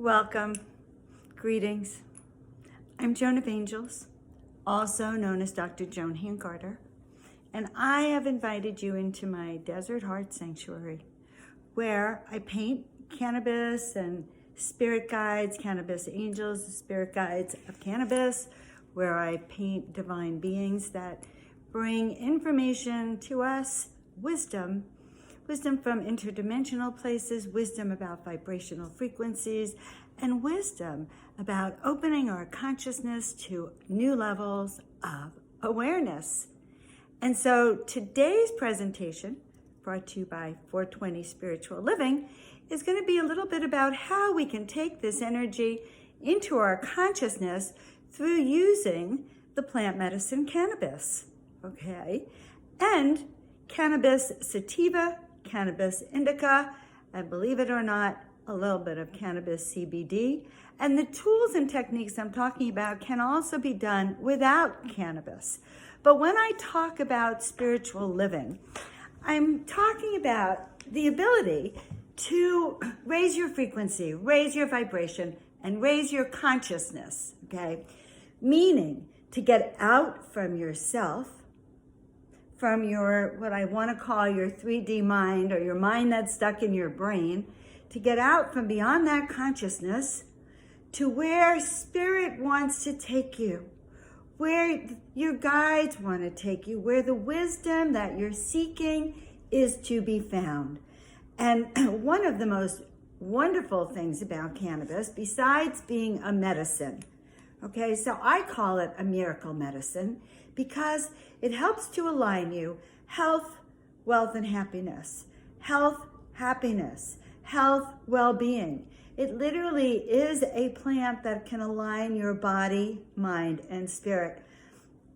Welcome. Greetings. I'm Joan of Angels, also known as Dr. Joan Hancarter, and I have invited you into my Desert Heart Sanctuary, where I paint cannabis and spirit guides, cannabis angels, the spirit guides of cannabis, where I paint divine beings that bring information to us, wisdom from interdimensional places, wisdom about vibrational frequencies, and wisdom about opening our consciousness to new levels of awareness. And so today's presentation, brought to you by 420 Spiritual Living, is going to be a little bit about how we can take this energy into our consciousness through using the plant medicine cannabis, okay? And cannabis sativa, cannabis indica, and believe it or not, a little bit of cannabis CBD. And the tools and techniques I'm talking about can also be done without cannabis. But when I talk about spiritual living, I'm talking about the ability to raise your frequency, raise your vibration, and raise your consciousness, okay? Meaning to get out from yourself, from your, what I want to call your 3D mind, or your mind that's stuck in your brain, to get out from beyond that consciousness to where spirit wants to take you, where your guides want to take you, where the wisdom that you're seeking is to be found. And one of the most wonderful things about cannabis, besides being a medicine, okay, so I call it a miracle medicine because it helps to align you health, wealth, and happiness. Health, happiness, health, well-being. It literally is a plant that can align your body, mind, and spirit.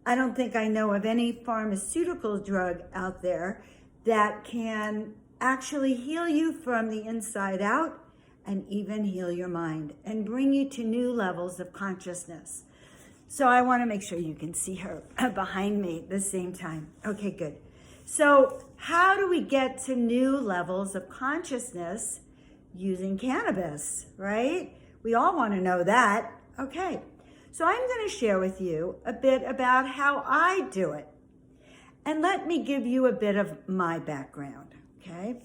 I don't think I know of any pharmaceutical drug out there that can actually heal you from the inside out and even heal your mind and bring you to new levels of consciousness. So I want to make sure you can see her behind me at the same time. Okay, good. So how do we get to new levels of consciousness using cannabis, right? We all want to know that. Okay, so I'm going to share with you a bit about how I do it. And let me give you a bit of my background, okay?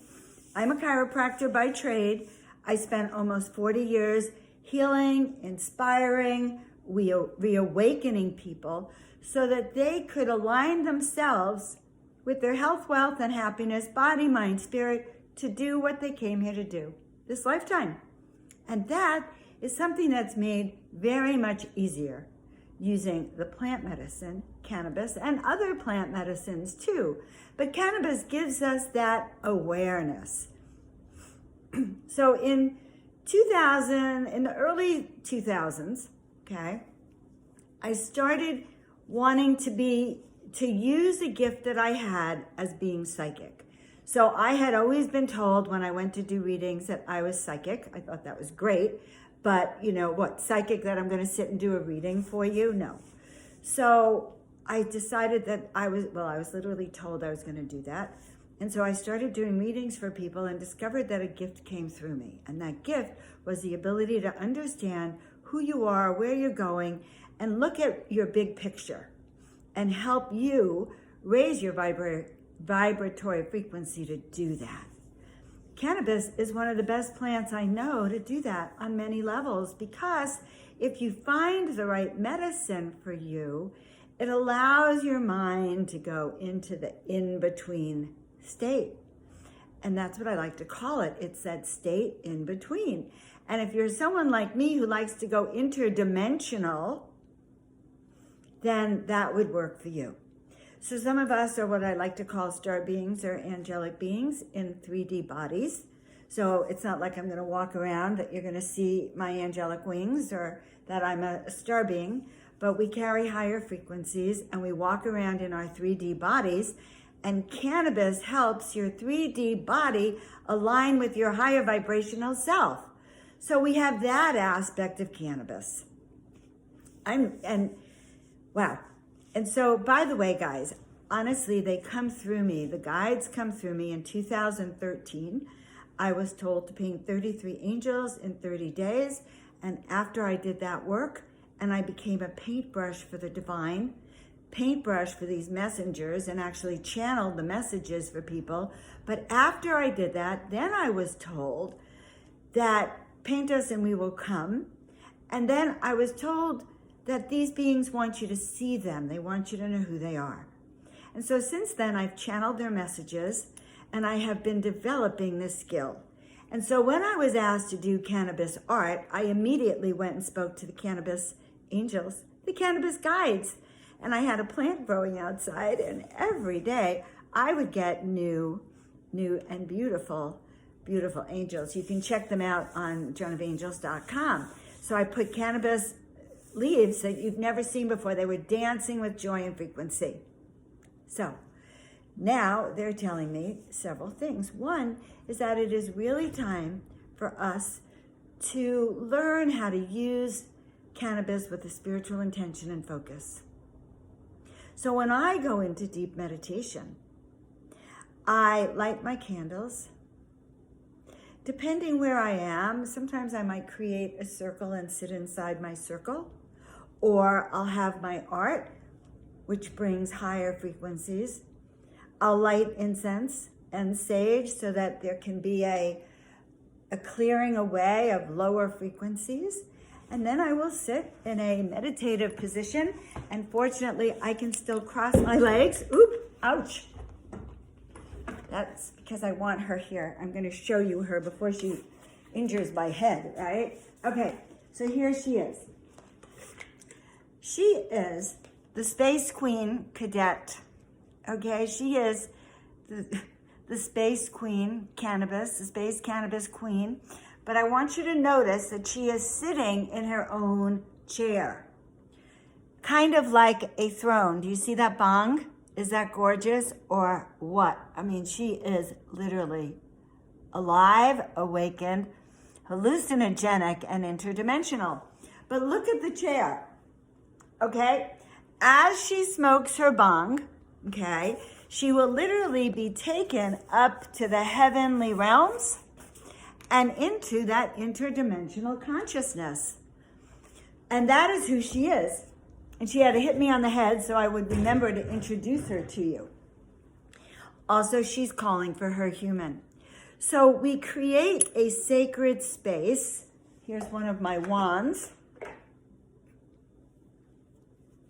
I'm a chiropractor by trade. I spent almost 40 years healing, inspiring, reawakening people so that they could align themselves with their health, wealth, and happiness, body, mind, spirit, to do what they came here to do this lifetime. And that is something that's made very much easier using the plant medicine, cannabis, and other plant medicines too. But cannabis gives us that awareness. So in the early 2000s, okay, I started wanting to use a gift that I had as being psychic. So I had always been told when I went to do readings that I was psychic. I thought that was great, but you know what, psychic that I'm going to sit and do a reading for you? No. So I decided that I was literally told I was going to do that. And so I started doing readings for people and discovered that a gift came through me. And that gift was the ability to understand who you are, where you're going, and look at your big picture and help you raise your vibratory frequency to do that. Cannabis is one of the best plants I know to do that on many levels, because if you find the right medicine for you, it allows your mind to go into the in-between state. And that's what I like to call it. It's that state in between. And if you're someone like me who likes to go interdimensional, then that would work for you. So some of us are what I like to call star beings or angelic beings in 3D bodies. So it's not like I'm going to walk around that you're going to see my angelic wings or that I'm a star being, but we carry higher frequencies and we walk around in our 3D bodies, and cannabis helps your 3D body align with your higher vibrational self. So we have that aspect of cannabis. Wow. And so, by the way, guys, honestly, they come through me. The guides come through me in 2013. I was told to paint 33 angels in 30 days. And after I did that work, and I became a paintbrush for the divine, paintbrush for these messengers, and actually channeled the messages for people. But after I did that, then I was told that paint us and we will come. And then I was told that these beings want you to see them. They want you to know who they are. And so since then, I've channeled their messages, and I have been developing this skill. And so when I was asked to do cannabis art, I immediately went and spoke to the cannabis angels, the cannabis guides. And I had a plant growing outside, and every day I would get new and beautiful angels. You can check them out on joanofangels.com. So I put cannabis leaves that you've never seen before. They were dancing with joy and frequency. So now they're telling me several things. One is that it is really time for us to learn how to use cannabis with a spiritual intention and focus. So when I go into deep meditation, I light my candles. Depending where I am, sometimes I might create a circle and sit inside my circle, or I'll have my art, which brings higher frequencies. I'll light incense and sage so that there can be a clearing away of lower frequencies. And then I will sit in a meditative position. And fortunately, I can still cross my legs. Oop, ouch. That's because I want her here. I'm going to show you her before she injures my head, right? Okay, so here she is. She is the Space Queen Cadet. Okay, she is the Space Queen Cannabis, the Space Cannabis Queen. But I want you to notice that she is sitting in her own chair, kind of like a throne. Do you see that bong? Is that gorgeous or what? I mean, she is literally alive, awakened, hallucinogenic, and interdimensional. But look at the chair, okay? As she smokes her bong, okay, she will literally be taken up to the heavenly realms and into that interdimensional consciousness. And that is who she is. And she had to hit me on the head so I would remember to introduce her to you. Also, she's calling for her human. So we create a sacred space. Here's one of my wands.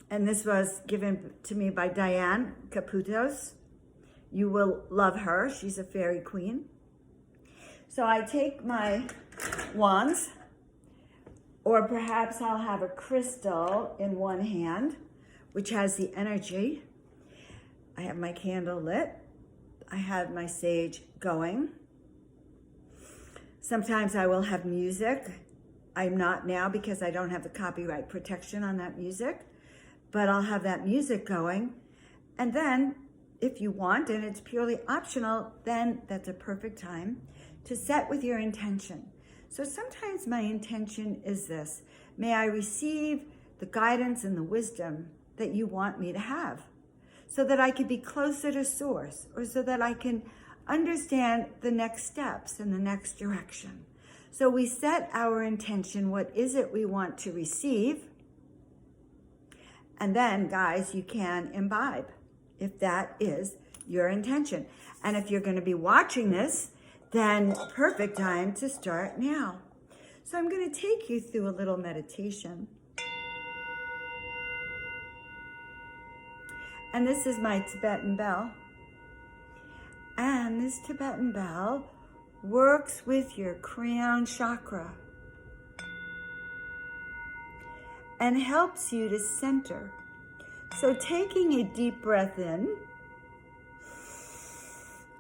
And this was given to me by Diane Caputos. You will love her. She's a fairy queen. So I take my wands, or perhaps I'll have a crystal in one hand, which has the energy. I have my candle lit. I have my sage going. Sometimes I will have music. I'm not now because I don't have the copyright protection on that music, but I'll have that music going. And then if you want, and it's purely optional, then that's a perfect time to set with your intention. So sometimes my intention is this: may I receive the guidance and the wisdom that you want me to have, so that I can be closer to source, or so that I can understand the next steps and the next direction. So we set our intention. What is it we want to receive? And then, guys, you can imbibe if that is your intention. And if you're going to be watching this, then perfect time to start now. So I'm going to take you through a little meditation. And this is my Tibetan bell. And this Tibetan bell works with your crown chakra and helps you to center. So taking a deep breath in,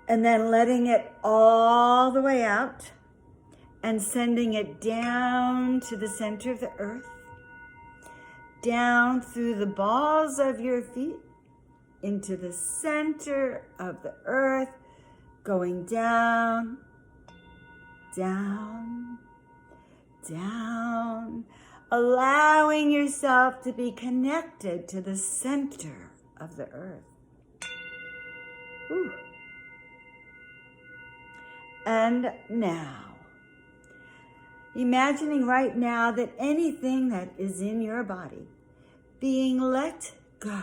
and then letting it all the way out and sending it down to the center of the earth, down through the balls of your feet, into the center of the earth, going down, down, down, allowing yourself to be connected to the center of the earth. Ooh. And now, imagining right now that anything that is in your body being let go.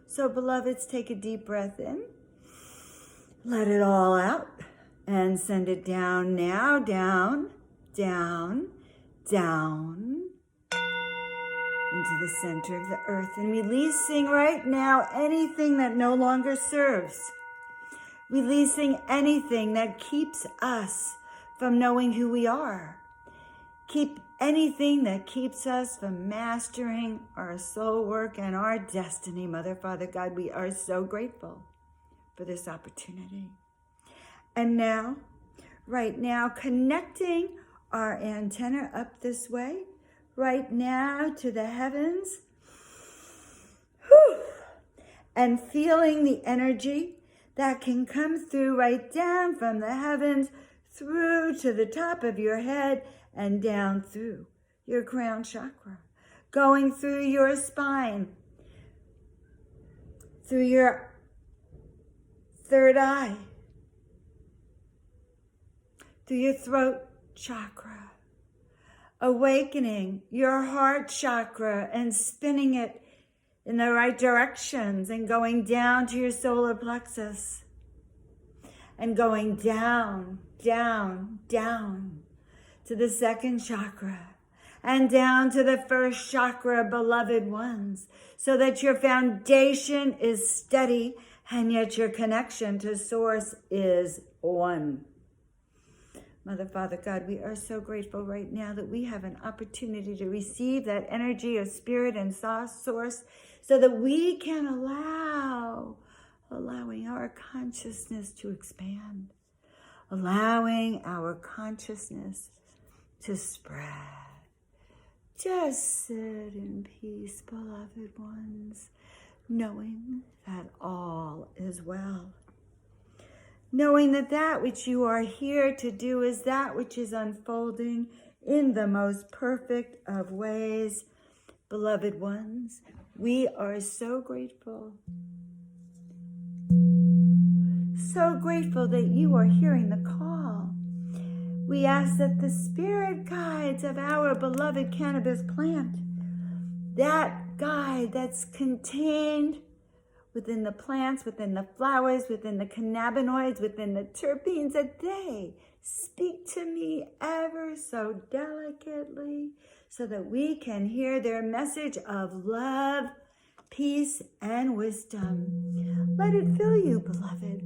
So beloveds, take a deep breath in, let it all out, and send it down now, down, down, down, into the center of the earth, and releasing right now anything that no longer serves. Releasing anything that keeps us from knowing who we are. Keep anything that keeps us from mastering our soul work and our destiny. Mother, Father, God, we are so grateful for this opportunity. And now, right now, connecting our antenna up this way, right now to the heavens, and feeling the energy that can come through right down from the heavens through to the top of your head and down through your crown chakra, going through your spine, through your third eye, through your throat chakra, awakening your heart chakra and spinning it in the right directions and going down to your solar plexus and going down, down, down to the second chakra and down to the first chakra, beloved ones, so that your foundation is steady and yet your connection to source is one. Mother, Father, God, we are so grateful right now that we have an opportunity to receive that energy of spirit and source so that we can allowing our consciousness to expand, allowing our consciousness to spread. Just sit in peace, beloved ones, knowing that all is well. Knowing that that which you are here to do is that which is unfolding in the most perfect of ways. Beloved ones, we are so grateful. So grateful that you are hearing the call. We ask that the spirit guides of our beloved cannabis plant, that guide that's contained within the plants, within the flowers, within the cannabinoids, within the terpenes, that they speak to me ever so delicately so that we can hear their message of love, peace, and wisdom. Let it fill you, beloved.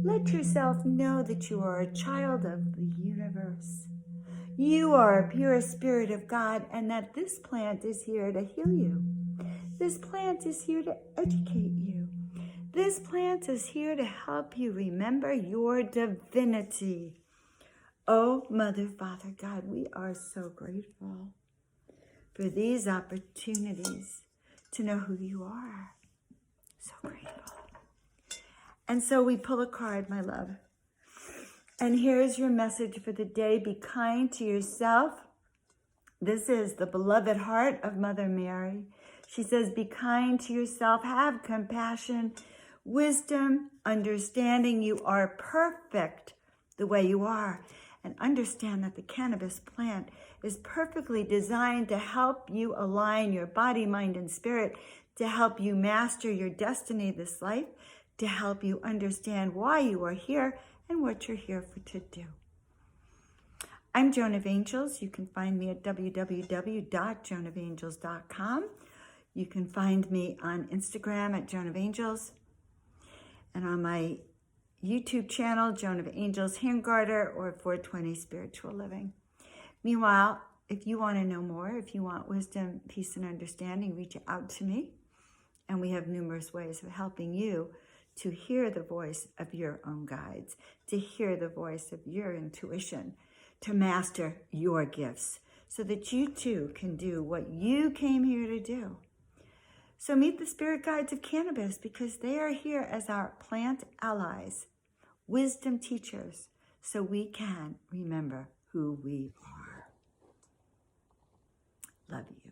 Let yourself know that you are a child of the universe. You are a pure spirit of God, and that this plant is here to heal you. This plant is here to educate you. This plant is here to help you remember your divinity. Oh, Mother, Father, God, we are so grateful for these opportunities to know who you are. So grateful. And so we pull a card, my love. And here's your message for the day. Be kind to yourself. This is the beloved heart of Mother Mary. She says, be kind to yourself, have compassion, wisdom, understanding. You are perfect the way you are. And understand that the cannabis plant is perfectly designed to help you align your body, mind, and spirit, to help you master your destiny this life, to help you understand why you are here and what you're here for to do. I'm Joan of Angels. You can find me at www.joanofangels.com. You can find me on Instagram at Joan of Angels, and on my YouTube channel, Joan of Angels Handgarter, or 420 Spiritual Living. Meanwhile, if you want to know more, if you want wisdom, peace, and understanding, reach out to me. And we have numerous ways of helping you to hear the voice of your own guides, to hear the voice of your intuition, to master your gifts, so that you too can do what you came here to do. So meet the spirit guides of cannabis, because they are here as our plant allies, wisdom teachers, so we can remember who we are. Love you.